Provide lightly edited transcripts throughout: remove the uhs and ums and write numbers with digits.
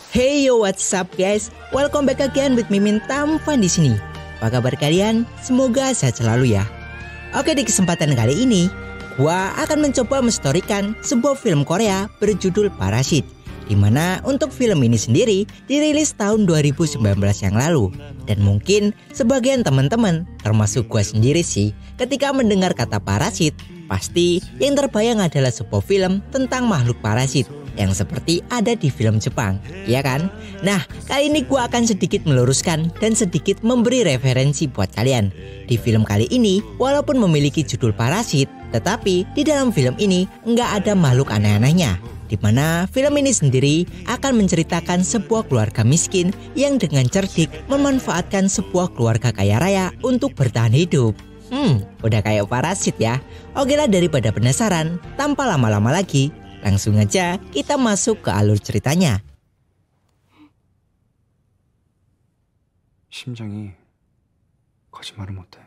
Hey yo, what's up guys? Welcome back again with Mimin Tampan di sini. Apa kabar kalian? Semoga sehat selalu ya. Oke, di kesempatan kali ini, gua akan mencoba menstorikan sebuah film Korea berjudul Parasit. Dimana untuk film ini sendiri dirilis tahun 2019 yang lalu. Dan mungkin sebagian teman-teman, termasuk gua sendiri sih, ketika mendengar kata parasit, pasti yang terbayang adalah sebuah film tentang makhluk parasit yang seperti ada di film Jepang, ya kan? Nah, kali ini gua akan sedikit meluruskan dan sedikit memberi referensi buat kalian. Di film kali ini, walaupun memiliki judul Parasit, tetapi di dalam film ini nggak ada makhluk aneh-anehnya. Di mana film ini sendiri akan menceritakan sebuah keluarga miskin yang dengan cerdik memanfaatkan sebuah keluarga kaya raya untuk bertahan hidup. Udah kayak parasit ya. Oke lah, daripada penasaran, tanpa lama-lama lagi, langsung aja kita masuk ke alur ceritanya. 심장이 거짓말을 못해.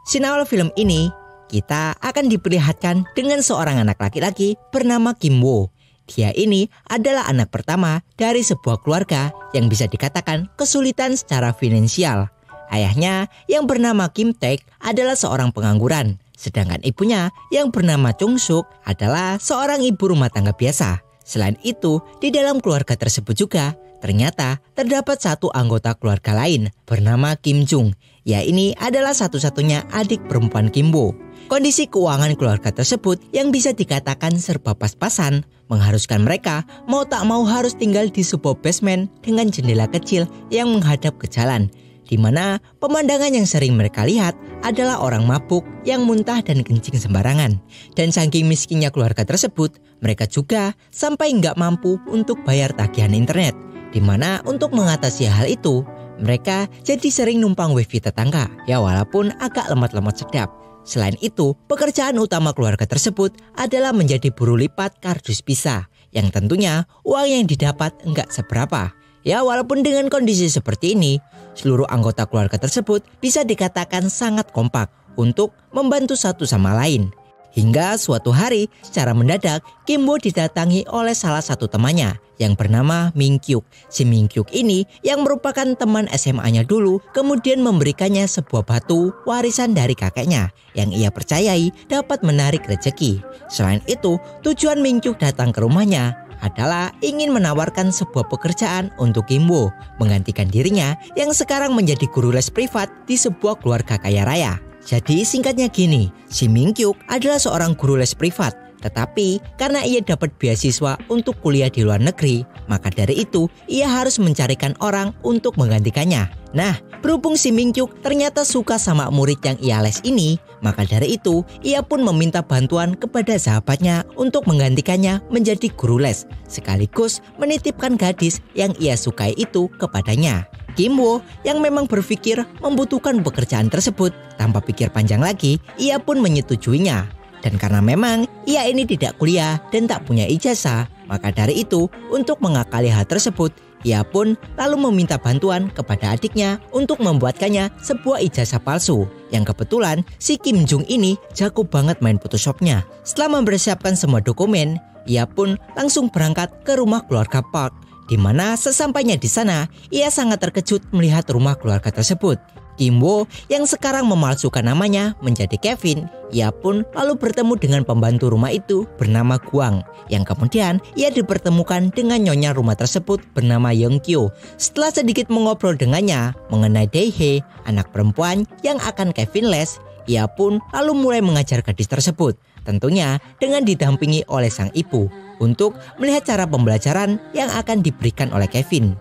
Scene awal film ini, kita akan diperlihatkan dengan seorang anak laki-laki bernama Kim Woo. Dia ini adalah anak pertama dari sebuah keluarga yang bisa dikatakan kesulitan secara finansial. Ayahnya yang bernama Kim Taek adalah seorang pengangguran, sedangkan ibunya yang bernama Chung Suk adalah seorang ibu rumah tangga biasa. Selain itu, di dalam keluarga tersebut juga ternyata terdapat satu anggota keluarga lain bernama Kim Jung. Ya, ini adalah satu-satunya adik perempuan Kim Woo. Kondisi keuangan keluarga tersebut yang bisa dikatakan serba pas-pasan mengharuskan mereka mau tak mau harus tinggal di sebuah basement dengan jendela kecil yang menghadap ke jalan, di mana pemandangan yang sering mereka lihat adalah orang mabuk yang muntah dan kencing sembarangan. Dan saking miskinnya keluarga tersebut, mereka juga sampai nggak mampu untuk bayar tagihan internet, di mana untuk mengatasi hal itu, mereka jadi sering numpang wifi tetangga, ya walaupun agak lemot-lemot sedap. Selain itu, pekerjaan utama keluarga tersebut adalah menjadi buruh lipat kardus pizza, yang tentunya uang yang didapat enggak seberapa. Ya, walaupun dengan kondisi seperti ini, seluruh anggota keluarga tersebut bisa dikatakan sangat kompak untuk membantu satu sama lain. Hingga suatu hari, secara mendadak, Kim Woo didatangi oleh salah satu temannya yang bernama Min Kyuk. Si Min Kyuk ini yang merupakan teman SMA-nya dulu, kemudian memberikannya sebuah batu warisan dari kakeknya yang ia percayai dapat menarik rezeki. Selain itu, tujuan Min Kyuk datang ke rumahnya adalah ingin menawarkan sebuah pekerjaan untuk Kim Woo, menggantikan dirinya yang sekarang menjadi guru les privat di sebuah keluarga kaya raya. Jadi singkatnya gini, si Min Kyuk adalah seorang guru les privat, tetapi karena ia dapat beasiswa untuk kuliah di luar negeri, maka dari itu ia harus mencarikan orang untuk menggantikannya. Nah, berhubung si Min Kyuk ternyata suka sama murid yang ia les ini, maka dari itu ia pun meminta bantuan kepada sahabatnya untuk menggantikannya menjadi guru les, sekaligus menitipkan gadis yang ia sukai itu kepadanya. Kim Woo yang memang berpikir membutuhkan pekerjaan tersebut, tanpa pikir panjang lagi, ia pun menyetujuinya. Dan karena memang ia ini tidak kuliah dan tak punya ijazah, maka dari itu untuk mengakali hal tersebut, ia pun lalu meminta bantuan kepada adiknya untuk membuatkannya sebuah ijazah palsu. Yang kebetulan si Kim Jung ini jago banget main Photoshopnya. Setelah mempersiapkan semua dokumen, ia pun langsung berangkat ke rumah keluarga Park. Di mana sesampainya di sana, ia sangat terkejut melihat rumah keluarga tersebut. Kim Woo yang sekarang memalsukan namanya menjadi Kevin, ia pun lalu bertemu dengan pembantu rumah itu bernama Guang, yang kemudian ia dipertemukan dengan nyonya rumah tersebut bernama Yeongkyo. Setelah sedikit mengobrol dengannya mengenai Dae-hye, anak perempuan yang akan Kevin les, ia pun lalu mulai mengajar gadis tersebut, tentunya dengan didampingi oleh sang ibu, untuk melihat cara pembelajaran yang akan diberikan oleh Kevin.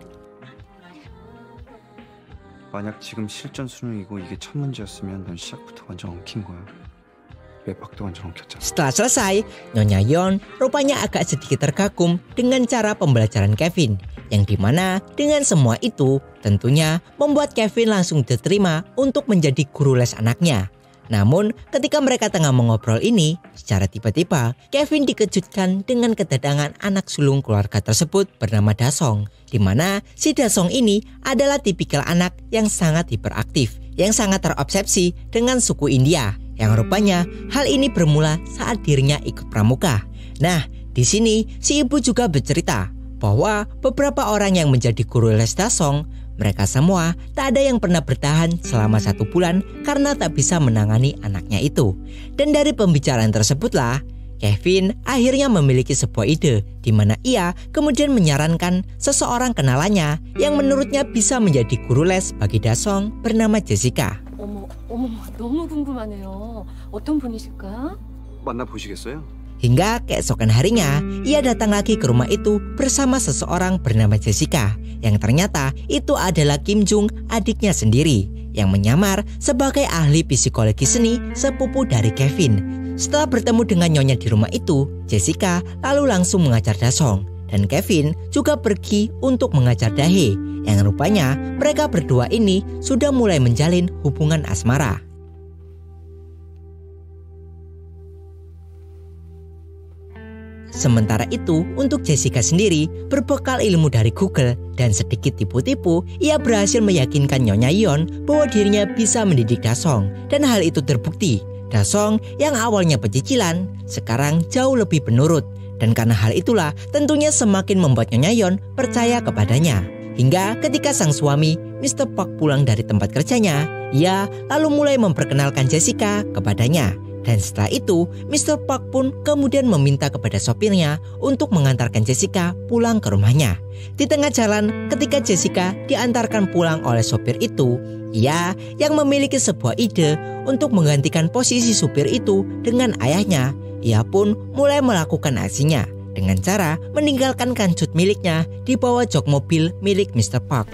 만약 지금 실전 수능이고 이게 첫 문제였으면 넌 시작부터 완전 엉킨 거야. 외박도 완전 엉켰잖아. Setelah selesai, Nyonya Yeon rupanya agak sedikit terkagum dengan cara pembelajaran Kevin, yang dimana dengan semua itu tentunya membuat Kevin langsung diterima untuk menjadi guru les anaknya. Namun ketika mereka tengah mengobrol ini, secara tiba-tiba Kevin dikejutkan dengan kedatangan anak sulung keluarga tersebut bernama Dasong, di mana si Dasong ini adalah tipikal anak yang sangat hiperaktif, yang sangat terobsesi dengan suku India, yang rupanya hal ini bermula saat dirinya ikut pramuka. Nah, di sini si ibu juga bercerita bahwa beberapa orang yang menjadi guru les Dasong, mereka semua tak ada yang pernah bertahan selama 1 bulan karena tak bisa menangani anaknya itu. Dan dari pembicaraan tersebutlah Kevin akhirnya memiliki sebuah ide di mana ia kemudian menyarankan seseorang kenalannya yang menurutnya bisa menjadi guru les bagi Dasong bernama Jessica. 어머, 너무 궁금하네요. 어떤 분이실까? 만나보시겠어요? Hingga keesokan harinya, ia datang lagi ke rumah itu bersama seseorang bernama Jessica, yang ternyata itu adalah Kim Jung, adiknya sendiri, yang menyamar sebagai ahli psikologi seni sepupu dari Kevin. Setelah bertemu dengan nyonya di rumah itu, Jessica lalu langsung mengajar Dasong, dan Kevin juga pergi untuk mengajar Dae, yang rupanya mereka berdua ini sudah mulai menjalin hubungan asmara. Sementara itu, untuk Jessica sendiri, berbekal ilmu dari Google dan sedikit tipu-tipu, ia berhasil meyakinkan Nyonya Yeon bahwa dirinya bisa mendidik Dasong. Dan hal itu terbukti. Dasong yang awalnya pecicilan, sekarang jauh lebih penurut. Dan karena hal itulah, tentunya semakin membuat Nyonya Yeon percaya kepadanya. Hingga ketika sang suami, Mr. Park pulang dari tempat kerjanya, ia lalu mulai memperkenalkan Jessica kepadanya. Dan setelah itu, Mr. Park pun kemudian meminta kepada sopirnya untuk mengantarkan Jessica pulang ke rumahnya. Di tengah jalan, ketika Jessica diantarkan pulang oleh sopir itu, ia yang memiliki sebuah ide untuk menggantikan posisi supir itu dengan ayahnya. Ia pun mulai melakukan aksinya dengan cara meninggalkan kancut miliknya di bawah jok mobil milik Mr. Park.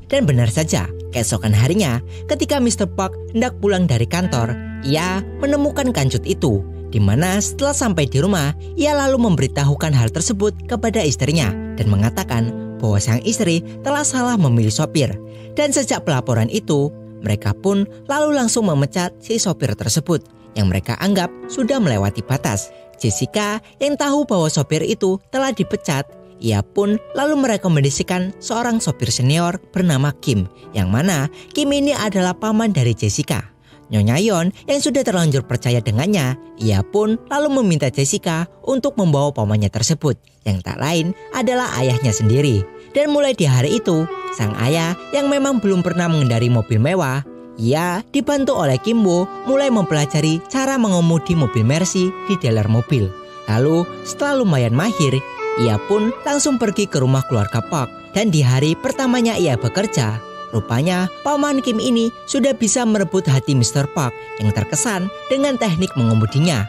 Dan benar saja, keesokan harinya ketika Mr. Park hendak pulang dari kantor, ia menemukan kancut itu, di mana setelah sampai di rumah, ia lalu memberitahukan hal tersebut kepada istrinya dan mengatakan bahwa sang istri telah salah memilih sopir. Dan sejak pelaporan itu, mereka pun lalu langsung memecat si sopir tersebut yang mereka anggap sudah melewati batas. Jessica yang tahu bahwa sopir itu telah dipecat, ia pun lalu merekomendasikan seorang sopir senior bernama Kim, yang mana Kim ini adalah paman dari Jessica. Nyonya Yeon yang sudah terlanjur percaya dengannya, ia pun lalu meminta Jessica untuk membawa pamannya tersebut, yang tak lain adalah ayahnya sendiri. Dan mulai di hari itu, sang ayah yang memang belum pernah mengendari mobil mewah, ia dibantu oleh Kim Wo mulai mempelajari cara mengemudi mobil Mercy di dealer mobil. Lalu setelah lumayan mahir, ia pun langsung pergi ke rumah keluarga Park. Dan di hari pertamanya ia bekerja, rupanya paman Kim ini sudah bisa merebut hati Mr. Park yang terkesan dengan teknik mengemudinya.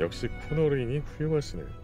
역시 코너링이 훌륭하시네요.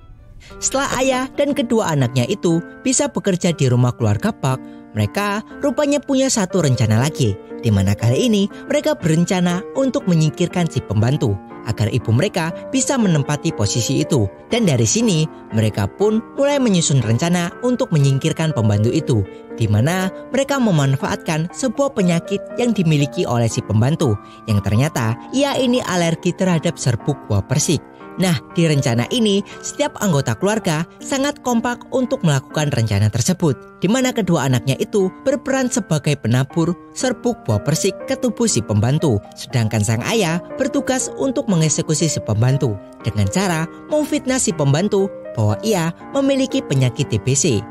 Setelah ayah dan kedua anaknya itu bisa bekerja di rumah keluarga Park, mereka rupanya punya satu rencana lagi, di mana kali ini mereka berencana untuk menyingkirkan si pembantu agar ibu mereka bisa menempati posisi itu. Dan dari sini mereka pun mulai menyusun rencana untuk menyingkirkan pembantu itu, di mana mereka memanfaatkan sebuah penyakit yang dimiliki oleh si pembantu, yang ternyata ia ini alergi terhadap serbuk buah persik. Nah, di rencana ini, setiap anggota keluarga sangat kompak untuk melakukan rencana tersebut, di mana kedua anaknya itu berperan sebagai penabur serbuk buah persik ke tubuh si pembantu, sedangkan sang ayah bertugas untuk mengeksekusi si pembantu dengan cara memfitnah si pembantu bahwa ia memiliki penyakit TBC.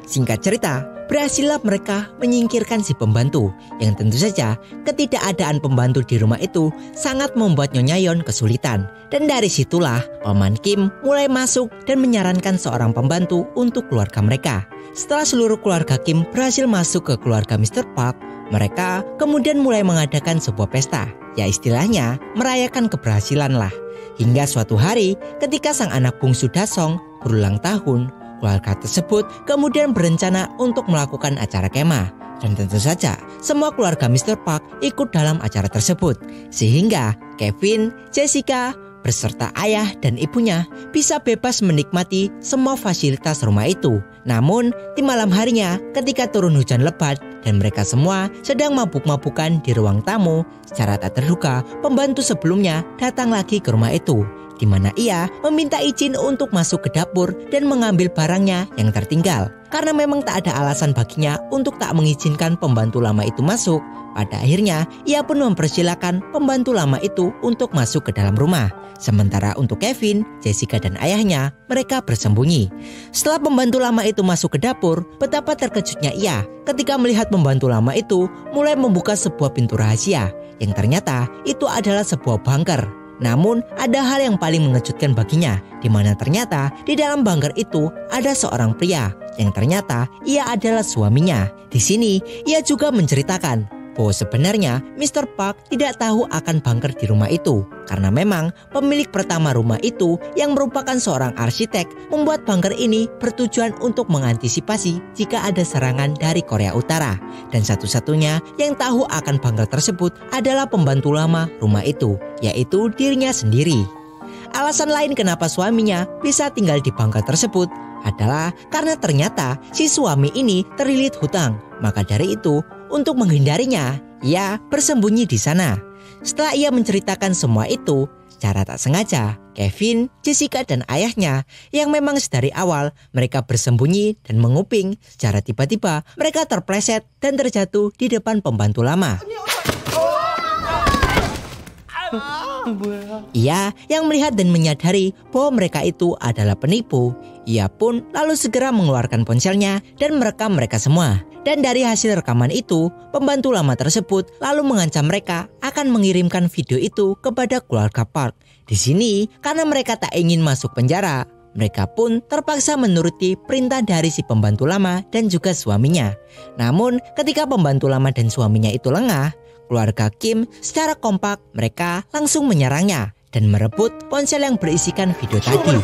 Singkat cerita, berhasillah mereka menyingkirkan si pembantu, yang tentu saja ketidakadaan pembantu di rumah itu sangat membuat Nyonya Yeon kesulitan. Dan dari situlah paman Kim mulai masuk dan menyarankan seorang pembantu untuk keluarga mereka. Setelah seluruh keluarga Kim berhasil masuk ke keluarga Mr. Park, mereka kemudian mulai mengadakan sebuah pesta, ya istilahnya merayakan keberhasilan lah. Hingga suatu hari ketika sang anak bungsu Dasong berulang tahun, keluarga tersebut kemudian berencana untuk melakukan acara kemah. Dan tentu saja semua keluarga Mr. Park ikut dalam acara tersebut, sehingga Kevin, Jessica, beserta ayah dan ibunya bisa bebas menikmati semua fasilitas rumah itu. Namun di malam harinya ketika turun hujan lebat dan mereka semua sedang mabuk-mabukan di ruang tamu, secara tak terduga pembantu sebelumnya datang lagi ke rumah itu. di mana ia meminta izin untuk masuk ke dapur dan mengambil barangnya yang tertinggal. Karena memang tak ada alasan baginya untuk tak mengizinkan pembantu lama itu masuk, pada akhirnya ia pun mempersilahkan pembantu lama itu untuk masuk ke dalam rumah. Sementara untuk Kevin, Jessica dan ayahnya, mereka bersembunyi. Setelah pembantu lama itu masuk ke dapur, betapa terkejutnya ia ketika melihat pembantu lama itu mulai membuka sebuah pintu rahasia yang ternyata itu adalah sebuah bunker. Namun ada hal yang paling mengejutkan baginya, di mana ternyata di dalam bunker itu ada seorang pria yang ternyata ia adalah suaminya. Di sini ia juga menceritakan bahwa sebenarnya Mr. Park tidak tahu akan bunker di rumah itu, karena memang pemilik pertama rumah itu yang merupakan seorang arsitek membuat bunker ini bertujuan untuk mengantisipasi jika ada serangan dari Korea Utara. Dan satu-satunya yang tahu akan bunker tersebut adalah pembantu lama rumah itu, yaitu dirinya sendiri. Alasan lain kenapa suaminya bisa tinggal di bunker tersebut adalah karena ternyata si suami ini terlilit hutang. Maka dari itu, untuk menghindarinya, ia bersembunyi di sana. Setelah ia menceritakan semua itu, secara tak sengaja, Kevin, Jessica dan ayahnya yang memang sedari awal mereka bersembunyi dan menguping, secara tiba-tiba mereka terpleset dan terjatuh di depan pembantu lama. Ia yang melihat dan menyadari bahwa mereka itu adalah penipu. Ia pun lalu segera mengeluarkan ponselnya dan merekam mereka semua. Dan dari hasil rekaman itu, pembantu lama tersebut lalu mengancam mereka akan mengirimkan video itu kepada keluarga Park. Di sini, karena mereka tak ingin masuk penjara, mereka pun terpaksa menuruti perintah dari si pembantu lama dan juga suaminya. Namun, ketika pembantu lama dan suaminya itu lengah, keluarga Kim secara kompak mereka langsung menyerangnya dan merebut ponsel yang berisikan video tadi.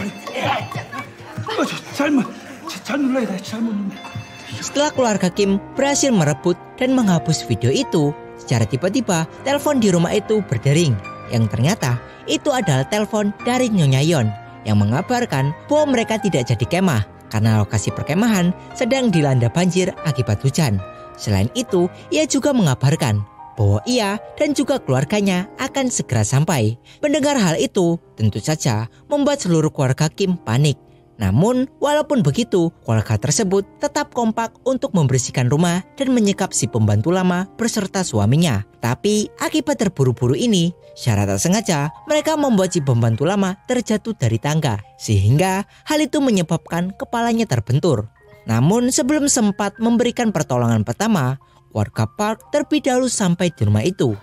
Setelah keluarga Kim berhasil merebut dan menghapus video itu, secara tiba-tiba telepon di rumah itu berdering, yang ternyata itu adalah telepon dari Nyonya Yon yang mengabarkan bahwa mereka tidak jadi kemah karena lokasi perkemahan sedang dilanda banjir akibat hujan. Selain itu, ia juga mengabarkan bahwa ia dan juga keluarganya akan segera sampai. Mendengar hal itu, tentu saja membuat seluruh keluarga Kim panik. Namun, walaupun begitu, keluarga tersebut tetap kompak untuk membersihkan rumah dan menyekap si pembantu lama beserta suaminya. Tapi, akibat terburu-buru ini, secara tak sengaja, mereka membuat si pembantu lama terjatuh dari tangga. Sehingga, hal itu menyebabkan kepalanya terbentur. Namun, sebelum sempat memberikan pertolongan pertama, warga Park terlebih dahulu sampai di rumah itu.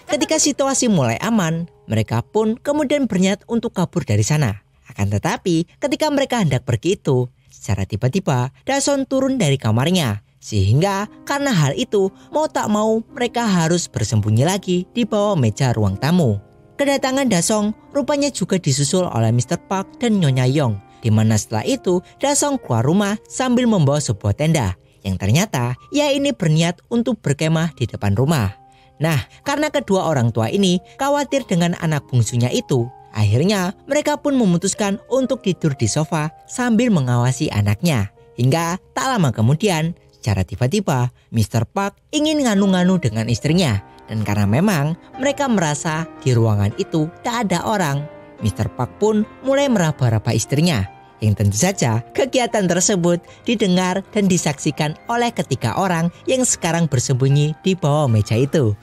Ketika situasi mulai aman, mereka pun kemudian berniat untuk kabur dari sana. Akan tetapi, ketika mereka hendak pergi itu, secara tiba-tiba Dason turun dari kamarnya. Sehingga karena hal itu, mau tak mau mereka harus bersembunyi lagi di bawah meja ruang tamu. Kedatangan Dasong rupanya juga disusul oleh Mr. Park dan Nyonya Yong, di mana setelah itu Dasong keluar rumah sambil membawa sebuah tenda. Yang ternyata ia ini berniat untuk berkemah di depan rumah. Nah, karena kedua orang tua ini khawatir dengan anak bungsunya itu, akhirnya mereka pun memutuskan untuk tidur di sofa sambil mengawasi anaknya. Hingga tak lama kemudian, secara tiba-tiba Mr. Park ingin nganu-nganu dengan istrinya. Dan karena memang mereka merasa di ruangan itu tak ada orang, Mr. Park pun mulai meraba-raba istrinya. Yang tentu saja kegiatan tersebut didengar dan disaksikan oleh ketiga orang yang sekarang bersembunyi di bawah meja itu.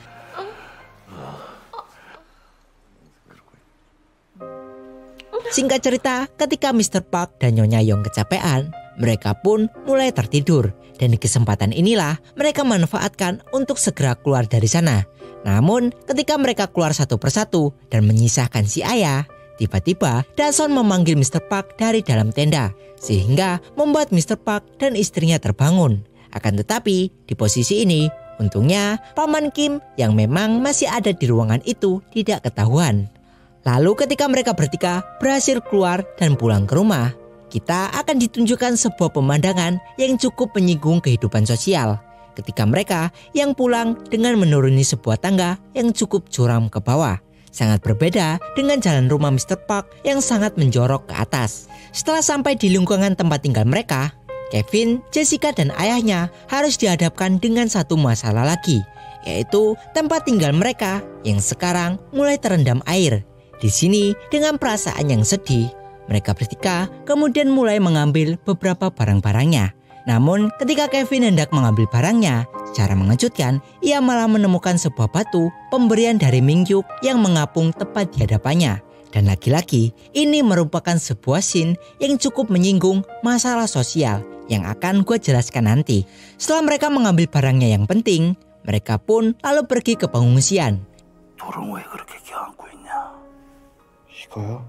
Singkat cerita, ketika Mr. Park dan Nyonya Yong kecapean, mereka pun mulai tertidur. Dan di kesempatan inilah mereka manfaatkan untuk segera keluar dari sana. Namun ketika mereka keluar satu persatu dan menyisahkan si ayah, tiba-tiba Dason memanggil Mr. Park dari dalam tenda, sehingga membuat Mr. Park dan istrinya terbangun. Akan tetapi di posisi ini, untungnya Paman Kim yang memang masih ada di ruangan itu tidak ketahuan. Lalu ketika mereka bertiga berhasil keluar dan pulang ke rumah, kita akan ditunjukkan sebuah pemandangan yang cukup menyinggung kehidupan sosial. Ketika mereka yang pulang dengan menuruni sebuah tangga yang cukup curam ke bawah. Sangat berbeda dengan jalan rumah Mr. Park yang sangat menjorok ke atas. Setelah sampai di lingkungan tempat tinggal mereka, Kevin, Jessica, dan ayahnya harus dihadapkan dengan satu masalah lagi, yaitu tempat tinggal mereka yang sekarang mulai terendam air. Di sini, dengan perasaan yang sedih, mereka bertiga kemudian mulai mengambil beberapa barang-barangnya. Namun, ketika Kevin hendak mengambil barangnya, secara mengejutkan, ia malah menemukan sebuah batu pemberian dari Mingyuk yang mengapung tepat di hadapannya. Dan lagi-lagi, ini merupakan sebuah scene yang cukup menyinggung masalah sosial yang akan gue jelaskan nanti. Setelah mereka mengambil barangnya yang penting, mereka pun lalu pergi ke pengungsian. 돌은 왜 그렇게 껴안고 있냐? 이거요?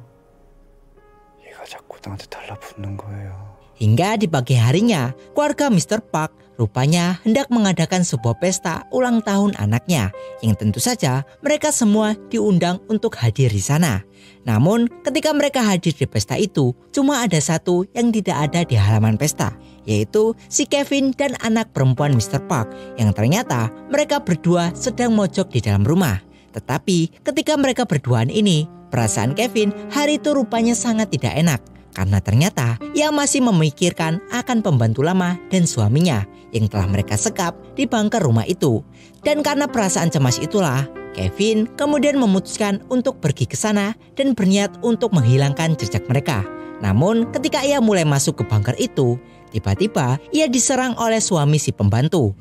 얘가 자꾸 나한테 달라붙는 거예요. Hingga di pagi harinya, keluarga Mr. Park rupanya hendak mengadakan sebuah pesta ulang tahun anaknya, yang tentu saja mereka semua diundang untuk hadir di sana. Namun ketika mereka hadir di pesta itu, cuma ada satu yang tidak ada di halaman pesta, yaitu si Kevin dan anak perempuan Mr. Park, yang ternyata mereka berdua sedang mojok di dalam rumah. Tetapi ketika mereka berduaan ini, perasaan Kevin hari itu rupanya sangat tidak enak. Karena ternyata ia masih memikirkan akan pembantu lama dan suaminya yang telah mereka sekap di bunker rumah itu. Dan karena perasaan cemas itulah, Kevin kemudian memutuskan untuk pergi ke sana dan berniat untuk menghilangkan jejak mereka. Namun ketika ia mulai masuk ke bunker itu, tiba-tiba ia diserang oleh suami si pembantu.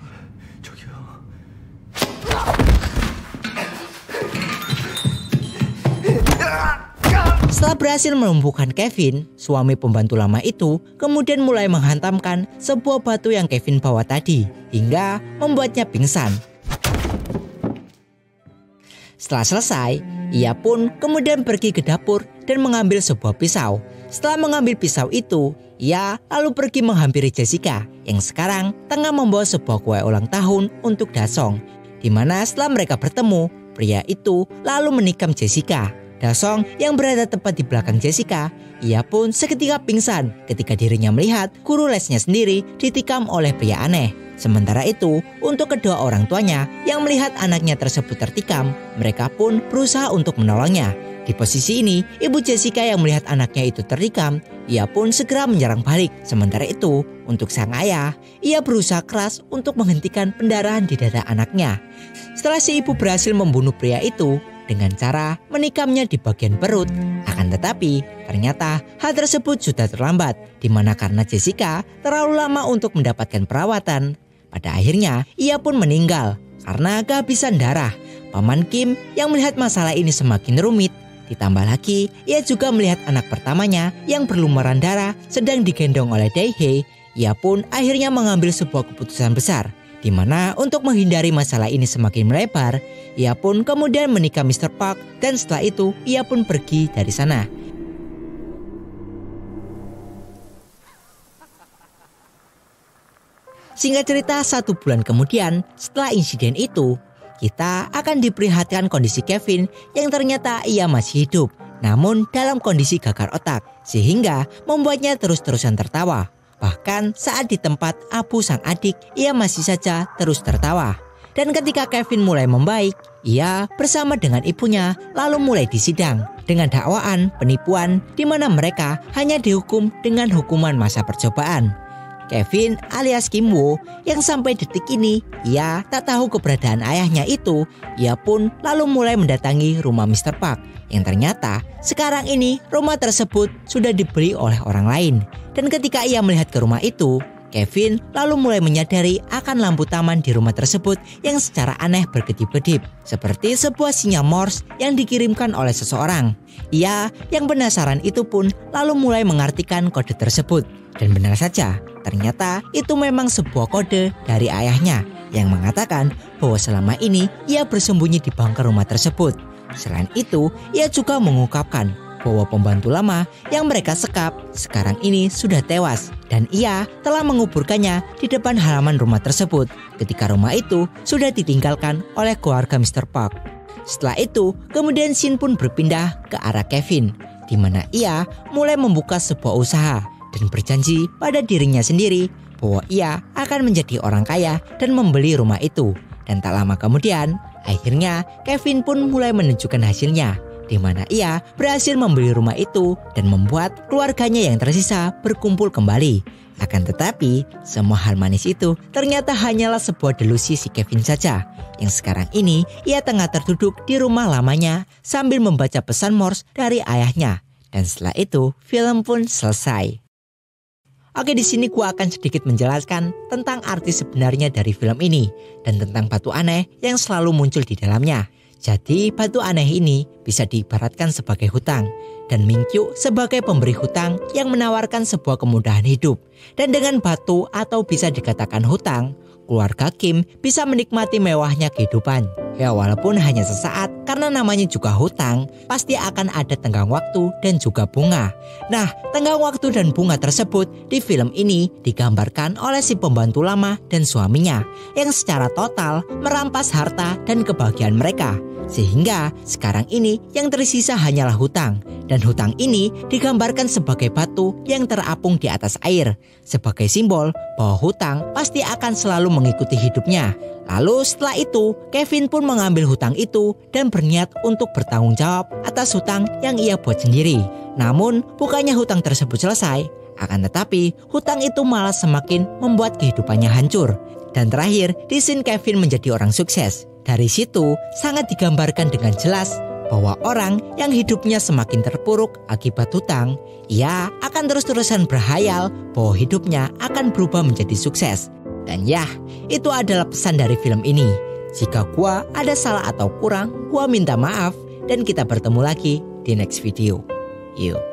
Setelah berhasil melumpuhkan Kevin, suami pembantu lama itu kemudian mulai menghantamkan sebuah batu yang Kevin bawa tadi hingga membuatnya pingsan. Setelah selesai, ia pun kemudian pergi ke dapur dan mengambil sebuah pisau. Setelah mengambil pisau itu, ia lalu pergi menghampiri Jessica yang sekarang tengah membawa sebuah kue ulang tahun untuk Dasong. Di mana setelah mereka bertemu, pria itu lalu menikam Jessica. Dasong yang berada tepat di belakang Jessica, ia pun seketika pingsan ketika dirinya melihat guru lesnya sendiri ditikam oleh pria aneh. Sementara itu, untuk kedua orang tuanya yang melihat anaknya tersebut tertikam, mereka pun berusaha untuk menolongnya. Di posisi ini, ibu Jessica yang melihat anaknya itu tertikam, ia pun segera menyerang balik. Sementara itu, untuk sang ayah, ia berusaha keras untuk menghentikan pendarahan di dada anaknya. Setelah si ibu berhasil membunuh pria itu dengan cara menikamnya di bagian perut. Akan tetapi ternyata hal tersebut sudah terlambat, di mana karena Jessica terlalu lama untuk mendapatkan perawatan. Pada akhirnya ia pun meninggal karena kehabisan darah. Paman Kim yang melihat masalah ini semakin rumit, ditambah lagi ia juga melihat anak pertamanya yang berlumuran darah sedang digendong oleh Dae-hye. Ia pun akhirnya mengambil sebuah keputusan besar, di mana untuk menghindari masalah ini semakin melebar, ia pun kemudian menikah Mr. Park dan setelah itu ia pun pergi dari sana. Singkat cerita, 1 bulan kemudian setelah insiden itu, kita akan diperlihatkan kondisi Kevin yang ternyata ia masih hidup, namun dalam kondisi gagal otak, sehingga membuatnya terus-terusan tertawa. Bahkan saat di tempat Abu sang adik, ia masih saja terus tertawa. Dan ketika Kevin mulai membaik, ia bersama dengan ibunya lalu mulai disidang dengan dakwaan penipuan, di mana mereka hanya dihukum dengan hukuman masa percobaan. Kevin alias Kim Woo yang sampai detik ini ia tak tahu keberadaan ayahnya itu, ia pun lalu mulai mendatangi rumah Mr. Park yang ternyata sekarang ini rumah tersebut sudah dibeli oleh orang lain. Dan ketika ia melihat ke rumah itu, Kevin lalu mulai menyadari akan lampu taman di rumah tersebut yang secara aneh berkedip-kedip, seperti sebuah sinyal Morse yang dikirimkan oleh seseorang. Ia yang penasaran itu pun lalu mulai mengartikan kode tersebut. Dan benar saja, ternyata itu memang sebuah kode dari ayahnya yang mengatakan bahwa selama ini ia bersembunyi di bunker rumah tersebut. Selain itu, ia juga mengungkapkan bahwa pembantu lama yang mereka sekap sekarang ini sudah tewas dan ia telah menguburkannya di depan halaman rumah tersebut ketika rumah itu sudah ditinggalkan oleh keluarga Mr. Park. Setelah itu, kemudian Shin pun berpindah ke arah Kevin, di mana ia mulai membuka sebuah usaha dan berjanji pada dirinya sendiri bahwa ia akan menjadi orang kaya dan membeli rumah itu. Dan tak lama kemudian, akhirnya Kevin pun mulai menunjukkan hasilnya, di mana ia berhasil membeli rumah itu dan membuat keluarganya yang tersisa berkumpul kembali. Akan tetapi, semua hal manis itu ternyata hanyalah sebuah delusi si Kevin saja. Yang sekarang ini ia tengah terduduk di rumah lamanya sambil membaca pesan Morse dari ayahnya. Dan setelah itu, film pun selesai. Oke, di sini gua akan sedikit menjelaskan tentang arti sebenarnya dari film ini dan tentang batu aneh yang selalu muncul di dalamnya. Jadi batu aneh ini bisa diibaratkan sebagai hutang dan Mingkyu sebagai pemberi hutang yang menawarkan sebuah kemudahan hidup. Dan dengan batu atau bisa dikatakan hutang, keluarga Kim bisa menikmati mewahnya kehidupan. Ya walaupun hanya sesaat karena namanya juga hutang, pasti akan ada tenggang waktu dan juga bunga. Nah, tenggang waktu dan bunga tersebut di film ini digambarkan oleh si pembantu lama dan suaminya yang secara total merampas harta dan kebahagiaan mereka. Sehingga sekarang ini yang tersisa hanyalah hutang. Dan hutang ini digambarkan sebagai batu yang terapung di atas air. Sebagai simbol bahwa hutang pasti akan selalu mengikuti hidupnya. Lalu setelah itu Kevin pun mengambil hutang itu dan berniat untuk bertanggung jawab atas hutang yang ia buat sendiri. Namun bukannya hutang tersebut selesai. Akan tetapi hutang itu malah semakin membuat kehidupannya hancur. Dan terakhir di scene Kevin menjadi orang sukses. Dari situ sangat digambarkan dengan jelas bahwa orang yang hidupnya semakin terpuruk akibat hutang, ia akan terus-terusan berhayal bahwa hidupnya akan berubah menjadi sukses. Dan ya, itu adalah pesan dari film ini. Jika gua ada salah atau kurang, gua minta maaf dan kita bertemu lagi di next video. Yuk.